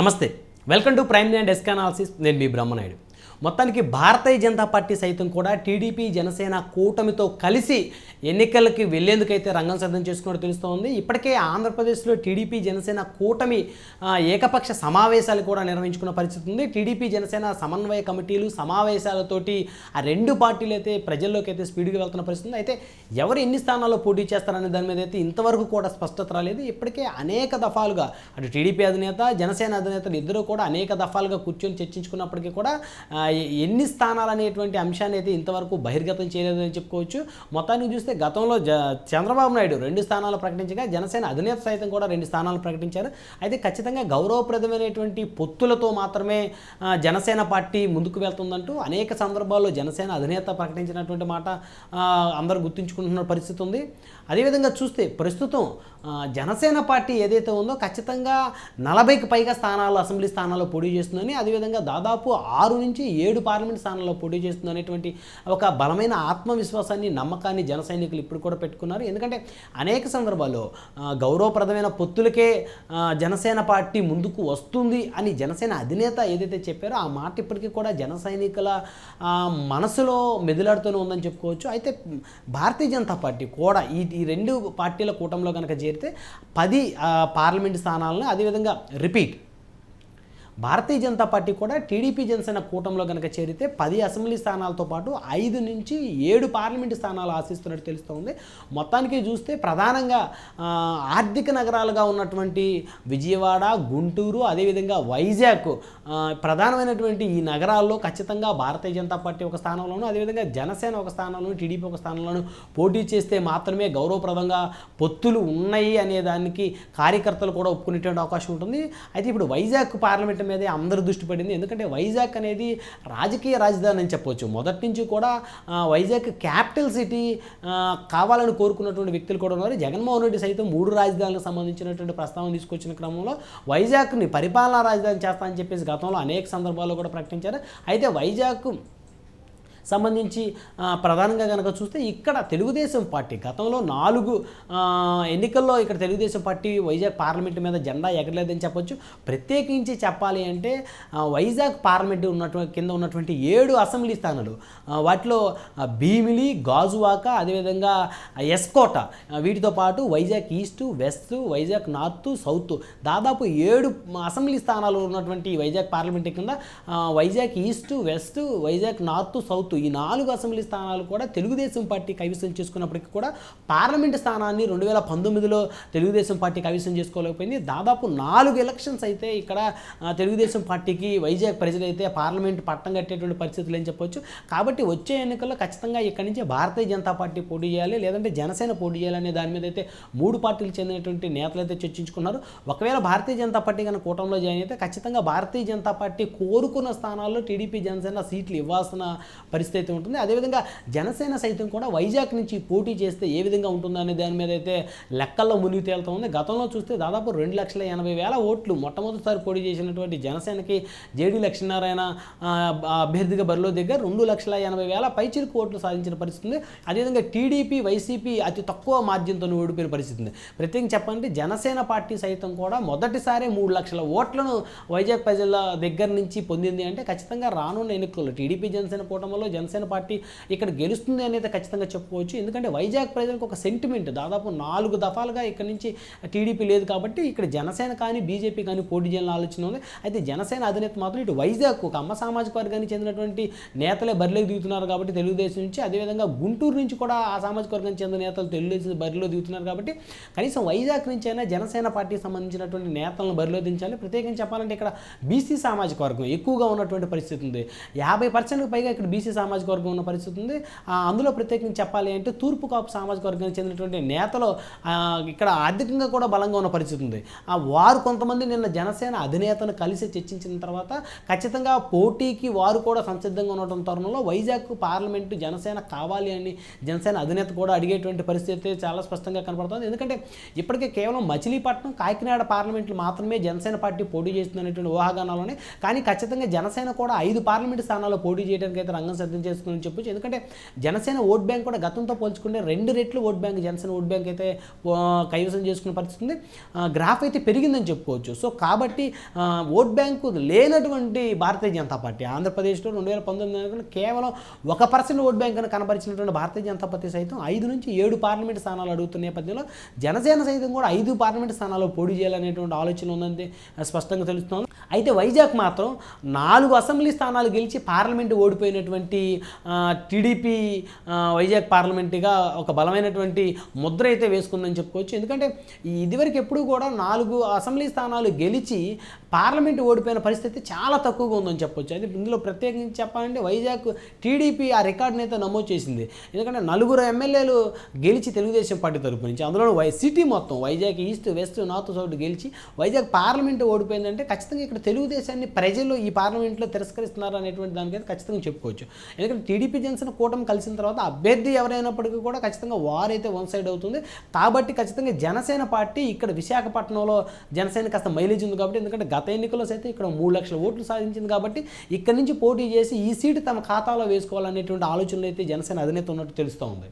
నమస్తే, welcome to prime and desk analysis. నేను మీ బ్రహ్మనాయుడు. మొత్తానికి భారతీయ జనతా పార్టీ సైతం కూడా టీడీపీ జనసేన కూటమితో కలిసి ఎన్నికలకి వెళ్లేందుకైతే రంగం సిద్ధం చేసుకున్నట్టు తెలుస్తోంది. ఇప్పటికే ఆంధ్రప్రదేశ్లో టీడీపీ జనసేన కూటమి ఏకపక్ష సమావేశాలు కూడా నిర్వహించుకున్న పరిస్థితి ఉంది. టీడీపీ జనసేన సమన్వయ కమిటీలు సమావేశాలతోటి ఆ రెండు పార్టీలు అయితే ప్రజల్లోకి అయితే స్పీడ్గా వెళ్తున్న పరిస్థితి ఉంది. అయితే ఎవరు ఎన్ని స్థానాల్లో పోటీ చేస్తారనే దాని మీద అయితే ఇంతవరకు కూడా స్పష్టత రాలేదు. ఇప్పటికే అనేక దఫాలుగా అటు టీడీపీ అధినేత జనసేన అధినేతలు ఇద్దరు కూడా అనేక దఫాలుగా కూర్చొని చర్చించుకున్నప్పటికీ కూడా ఎన్ని స్థానాలు అనేటువంటి అంశాన్ని అయితే ఇంతవరకు బహిర్గతం చేయలేదని చెప్పుకోవచ్చు. మొత్తానికి చూస్తే గతంలో చంద్రబాబు నాయుడు 2 స్థానాలు ప్రకటించగా జనసేన అధినేత సైతం కూడా 2 స్థానాలు ప్రకటించారు. అయితే ఖచ్చితంగా గౌరవప్రదమైనటువంటి పొత్తులతో మాత్రమే జనసేన పార్టీ ముందుకు వెళ్తుందంటూ అనేక సందర్భాల్లో జనసేన అధినేత ప్రకటించినటువంటి మాట అందరూ గుర్తుంచుకుంటున్న పరిస్థితి ఉంది. అదేవిధంగా చూస్తే ప్రస్తుతం జనసేన పార్టీ ఏదైతే ఉందో ఖచ్చితంగా 40కి పైగా స్థానాలు అసెంబ్లీ స్థానాల్లో పోటీ చేస్తుందని, అదేవిధంగా దాదాపు 6 నుంచి 7 పార్లమెంట్ స్థానాల్లో పోటీ చేస్తుంది అనేటువంటి ఒక బలమైన ఆత్మవిశ్వాసాన్ని నమ్మకాన్ని జన సైనికులు ఇప్పుడు కూడా పెట్టుకున్నారు. ఎందుకంటే అనేక సందర్భాల్లో గౌరవప్రదమైన పొత్తులకే జనసేన పార్టీ ముందుకు వస్తుంది అని జనసేన అధినేత ఏదైతే చెప్పారో ఆ మాట ఇప్పటికీ కూడా జన సైనికుల మనసులో మెదులాడుతూనే ఉందని చెప్పుకోవచ్చు. అయితే భారతీయ జనతా పార్టీ కూడా ఈ 2 పార్టీల కూటమిలో కనుక చేరితే 10 పార్లమెంట్ స్థానాలను, అదేవిధంగా రిపీట్ భారతీయ జనతా పార్టీ కూడా టీడీపీ జనసేన కూటమిలో కనుక చేరితే 10 అసెంబ్లీ స్థానాలతో పాటు 5 నుంచి 7 పార్లమెంటు స్థానాలు ఆశిస్తున్నట్టు తెలుస్తోంది. మొత్తానికి చూస్తే ప్రధానంగా ఆర్థిక నగరాలుగా ఉన్నటువంటి విజయవాడ, గుంటూరు, అదేవిధంగా వైజాగ్ ప్రధానమైనటువంటి ఈ నగరాల్లో ఖచ్చితంగా భారతీయ జనతా పార్టీ ఒక స్థానంలోనూ, అదేవిధంగా జనసేన ఒక స్థానంలోనూ, టీడీపీ ఒక స్థానంలోనూ పోటీ చేస్తే మాత్రమే గౌరవప్రదంగా పొత్తులు ఉన్నాయి అనే దానికి కార్యకర్తలు కూడా ఒప్పుకునేటువంటి అవకాశం ఉంటుంది. అయితే ఇప్పుడు వైజాగ్ పార్లమెంట్ మీదే అందరూ దృష్టి పడింది. ఎందుకంటే వైజాగ్ అనేది రాజకీయ రాజధాని అని చెప్పవచ్చు. మొదటి నుంచి కూడా వైజాగ్ క్యాపిటల్ సిటీ కావాలని కోరుకున్నటువంటి వ్యక్తులు కూడా ఉన్నారు. జగన్మోహన్ రెడ్డి సైతం 3 రాజధానులకు సంబంధించినటువంటి ప్రస్తావన తీసుకొచ్చిన క్రమంలో వైజాగ్ని పరిపాలనా రాజధాని చేస్తా అని చెప్పేసి గతంలో అనేక సందర్భాల్లో కూడా ప్రకటించారు. అయితే వైజాగ్ సంబంధించి ప్రధానంగా కనుక చూస్తే ఇక్కడ తెలుగుదేశం పార్టీ గతంలో 4 ఎన్నికల్లో ఇక్కడ తెలుగుదేశం పార్టీ వైజాగ్ పార్లమెంట్ మీద జెండా ఎగరలేదని చెప్పొచ్చు. ప్రత్యేకించి చెప్పాలి అంటే వైజాగ్ పార్లమెంట్ కింద ఉన్నటువంటి 7 అసెంబ్లీ స్థానాలు, వాటిలో భీమిలి, గాజువాక, అదేవిధంగా ఎస్కోట, వీటితో పాటు Vizag east, west, Vizag north, south దాదాపు 7 అసెంబ్లీ స్థానాలు ఉన్నటువంటి వైజాగ్ పార్లమెంట్ కింద Vizag east, west, Vizag north, south ఈ 4 అసెంబ్లీ స్థానాలు కూడా తెలుగుదేశం పార్టీ కైవసం చేసుకున్నప్పటికీ కూడా పార్లమెంటు స్థానాన్ని 2019లో తెలుగుదేశం పార్టీ కైవసం చేసుకోలేకపోయింది. దాదాపు 4 ఎలక్షన్స్ అయితే ఇక్కడ తెలుగుదేశం పార్టీకి వైజాగ్ ప్రజలైతే పార్లమెంటు పట్టం కట్టేటువంటి పరిస్థితులు అని చెప్పొచ్చు. కాబట్టి వచ్చే ఎన్నికల్లో ఖచ్చితంగా ఇక్కడి నుంచి భారతీయ జనతా పార్టీ పోటీ చేయాలి, లేదంటే జనసేన పోటీ చేయాలనే దాని మీద అయితే 3 పార్టీలు చెందినటువంటి నేతలు అయితే చర్చించుకున్నారు. ఒకవేళ భారతీయ జనతా పార్టీ కనుక కూటమిలో జాయిన్ అయితే ఖచ్చితంగా భారతీయ జనతా పార్టీ కోరుకున్న స్థానాల్లో టీడీపీ జనసేన సీట్లు ఇవ్వాల్సిన పరిస్థితి అయితే ఉంటుంది. అదేవిధంగా జనసేన సైతం కూడా వైజాగ్ నుంచి పోటీ చేస్తే ఏ విధంగా ఉంటుందనే దాని మీద అయితే లెక్కల్లో మునిగి తేలుతూ ఉంది. గతంలో చూస్తే దాదాపు 2,80,000 ఓట్లు మొట్టమొదటిసారి పోటీ చేసినటువంటి జనసేనకి జేడీ లక్ష్మీనారాయణ అభ్యర్థిగా బరిలో దగ్గర 2,80,000 పైచిరుకు ఓట్లు సాధించిన పరిస్థితి ఉంది. అదేవిధంగా టీడీపీ, వైసీపీ అతి తక్కువ మార్జిన్తో ఓడిపోయిన పరిస్థితి ఉంది. ప్రత్యేకంగా చెప్పాలంటే జనసేన పార్టీ సైతం కూడా మొదటిసారి 3 లక్షల ఓట్లను వైజాగ్ ప్రజల దగ్గర నుంచి పొందింది. అంటే ఖచ్చితంగా రానున్న ఎన్నికల్లో టీడీపీ జనసేన కూటమిలో జనసేన పార్టీ ఇక్కడ గెలుస్తుంది అనేది ఖచ్చితంగా చెప్పుకోవచ్చు. ఎందుకంటే వైజాగ్ ప్రజలకు ఒక సెంటిమెంట్, దాదాపు 4 దఫాలుగా ఇక్కడ నుంచి టీడీపీ లేదు కాబట్టి ఇక్కడ జనసేన కానీ బీజేపీ కానీ పోటీ చేయాలని ఆలోచన ఉంది. అయితే జనసేన అధినేత మాత్రం ఇటు వైజాగ్ ఒక అమ్మ సామాజిక వర్గానికి చెందినటువంటి నేతలే బరిలోకి దిగుతున్నారు కాబట్టి తెలుగుదేశం నుంచి, అదేవిధంగా గుంటూరు నుంచి కూడా ఆ సామాజిక వర్గానికి చెందిన నేతలు తెలుగుదేశం బరిలో దిగుతున్నారు కాబట్టి కనీసం వైజాగ్ నుంచి అయినా జనసేన పార్టీకి సంబంధించినటువంటి నేతలను బరిలో దించాలి. ప్రత్యేకంగా చెప్పాలంటే ఇక్కడ బీసీ సామాజిక వర్గం ఎక్కువగా ఉన్నటువంటి పరిస్థితి ఉంది. 50% పైగా ఇక్కడ బీసీ సామాజిక వర్గం ఉన్న పరిస్థితి ఉంది. అందులో ప్రత్యేకంగా చెప్పాలి అంటే తూర్పు కాపు సామాజిక వర్గానికి చెందినటువంటి నేతలు ఇక్కడ ఆర్థికంగా కూడా బలంగా ఉన్న పరిస్థితి ఉంది. వారు కొంతమంది నిన్న జనసేన అధినేతను కలిసి చర్చించిన తర్వాత ఖచ్చితంగా పోటీకి వారు కూడా సంసిద్ధంగా ఉండటం తరుణంలో వైజాగ్ పార్లమెంటు జనసేన కావాలి అని జనసేన అధినేత కూడా అడిగేటువంటి పరిస్థితి చాలా స్పష్టంగా కనపడుతుంది. ఎందుకంటే ఇప్పటికే కేవలం మచిలీపట్నం, కాకినాడ పార్లమెంట్లు మాత్రమే జనసేన పార్టీ పోటీ చేస్తుంది అనేటువంటి ఊహాగానాలోనే, కానీ ఖచ్చితంగా జనసేన కూడా 5 పార్లమెంటు స్థానాల్లో పోటీ చేయడానికి అయితే రంగం సిద్ధం సిద్ధం చేసుకుందని చెప్పొచ్చు. ఎందుకంటే జనసేన ఓట్ బ్యాంక్ కూడా గతంతో పోల్చుకుంటే 2 రెట్లు vote bank Janasena vote bank అయితే కైవసం చేసుకునే పరిస్థితి ఉంది. గ్రాఫ్ అయితే పెరిగిందని చెప్పుకోవచ్చు. సో కాబట్టి ఓట్ బ్యాంకు లేనటువంటి భారతీయ జనతా పార్టీ ఆంధ్రప్రదేశ్లో 2019 కేవలం 1% ఓట్ బ్యాంక్ అని కనబరిచినటువంటి భారతీయ జనతా పార్టీ సైతం 5 నుంచి 7 పార్లమెంట్ స్థానాలు అడుగుతున్న నేపథ్యంలో జనసేన సైతం కూడా 5 పార్లమెంట్ స్థానాల్లో పోటీ చేయాలనేటువంటి ఆలోచన ఉందని స్పష్టంగా తెలుస్తోంది. అయితే వైజాగ్ మాత్రం 4 అసెంబ్లీ స్థానాలు గెలిచి పార్లమెంటు ఓడిపోయినటువంటి టీడీపీ వైజాగ్ పార్లమెంటుగా ఒక బలమైనటువంటి ముద్ర అయితే వేసుకుందని చెప్పుకోవచ్చు. ఎందుకంటే ఇదివరకు ఎప్పుడు కూడా 4 అసెంబ్లీ స్థానాలు గెలిచి పార్లమెంటు ఓడిపోయిన పరిస్థితి చాలా తక్కువగా ఉందని చెప్పొచ్చు. అయితే ఇందులో ప్రత్యేకించి చెప్పాలంటే వైజాగ్ టీడీపీ ఆ రికార్డుని అయితే నమోదు చేసింది. ఎందుకంటే 4 ఎమ్మెల్యేలు గెలిచి తెలుగుదేశం పార్టీ తరపు నుంచి, అందులో సిటీ మొత్తం Vizag east west north south గెలిచి వైజాగ్ పార్లమెంటు ఓడిపోయిందంటే ఖచ్చితంగా ఇక్కడ తెలుగుదేశాన్ని ప్రజలు ఈ పార్లమెంట్లో తిరస్కరిస్తున్నారు అనేటువంటి దానికైతే ఖచ్చితంగా చెప్పుకోవచ్చు. ఎందుకంటే టీడీపీ జనసేన కూటమి కలిసిన తర్వాత అభ్యర్థి ఎవరైనప్పటికీ కూడా ఖచ్చితంగా వారైతే వన్ సైడ్ అవుతుంది. కాబట్టి ఖచ్చితంగా జనసేన పార్టీ ఇక్కడ విశాఖపట్నంలో జనసేన కాస్త మైలేజ్ ఉంది కాబట్టి, ఎందుకంటే గత ఎన్నికల్లో సైతం ఇక్కడ 3 లక్షల ఓట్లు సాధించింది కాబట్టి ఇక్కడి నుంచి పోటీ చేసి ఈ సీటు తమ ఖాతాలో వేసుకోవాలనేటువంటి ఆలోచనలు అయితే జనసేన అధినేత ఉన్నట్టు తెలుస్తూ ఉంది.